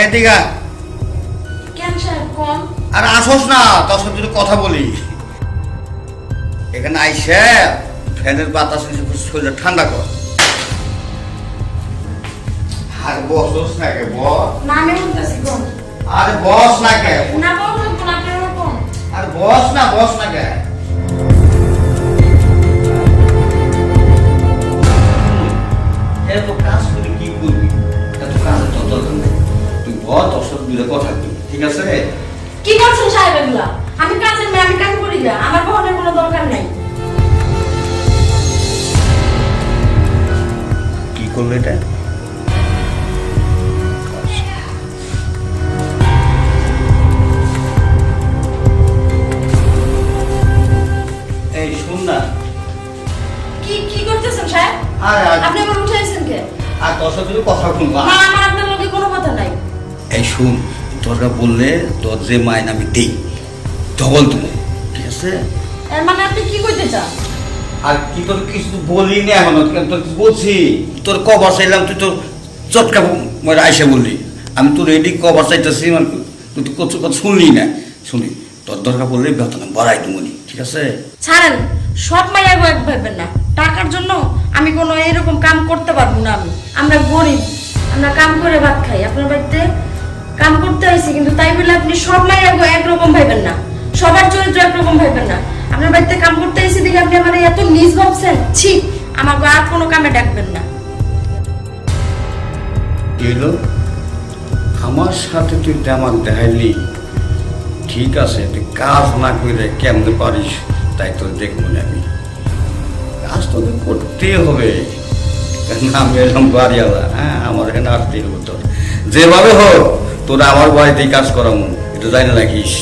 এদিকে কেন সাহেব কোন? আর আসোস না, তোর সাথে একটু কথা বলি। এখানে আইসে ফ্যানের বাতাস শরীরটা ঠান্ডা কর। আর বসোস না কে বস। না আমি বলতেছি কোন? আরে বস না কে। না বলুন কোন আপনারা কোন? আর বস না কে। এত কাজ করে কি করবি? এত কাজের তো দরকার নেই। তুই বল, তোর সাথে দুটো কথা বলি, ঠিক আছে? কি করছেন সাহেব এগুলা? আমি কাজের মেয়ে, আমি কাজ করি না, আমার বহনের কোনো দরকার নাই। কি করলো এটা? এই শুন না, কি কি করতেছেন সাহেব? আপনি আমার উঠাইছেন কে? আর তোর সাথে একটু কথা বলবো। না আমার আপনার লগে কোনো কথা নাই। এই শুন, তোরা বললে তোর যে মাইন আমি দেই ডবল দেবো, ঠিক আছে? এর মানে আপনি কি কইতে চান? আর কি তোর কিছু বলি না এখনো, তোর কিছু বলছি? তোর কভার চাইলাম, তুই তো চটকা মরে আইসে বললি। আমি তোর রেডি কভার চাইতেছি, মানে তুই তো কত কথা শুনলি না। শুনি, তোর দরকার বললে বেতন বাড়াই তুমি, ঠিক আছে? ছাড়েন, সব মাইয়া এক ভাববেন না। টাকার জন্য আমি কোনো এরকম কাম করতে পারবো না। আমরা গরিব, আমরা কাম করে ভাত খাই। আপনার বাড়িতে কাম করতে হয়েছে, কিন্তু তাই বলে আপনি সব মাইয়া একরকম ভাববেন না, সবার চরিত্র একরকম ভাববেন না। আপনার বাড়িতে কাম করতে হয়েছে দেখে আপনি আমার এত নিজ ভাবছেন। ছি, আমাকে আর কোনো কামে ডাকবেন না। এলো আমার সাথে তুই তেমন দেখাইলি, ঠিক আছে? তুই কাজ না করে কেমনে পারিস তাই তোর দেখবো না। আমি কাজ তোকে করতে হবে, আমি এরকম বাড়িওয়ালা। হ্যাঁ, আমার এখানে আসতেই হবে তোর, যেভাবে হোক তোরা আমার বাড়িতেই কাজ করাবো, এটা জানি না রাখিস।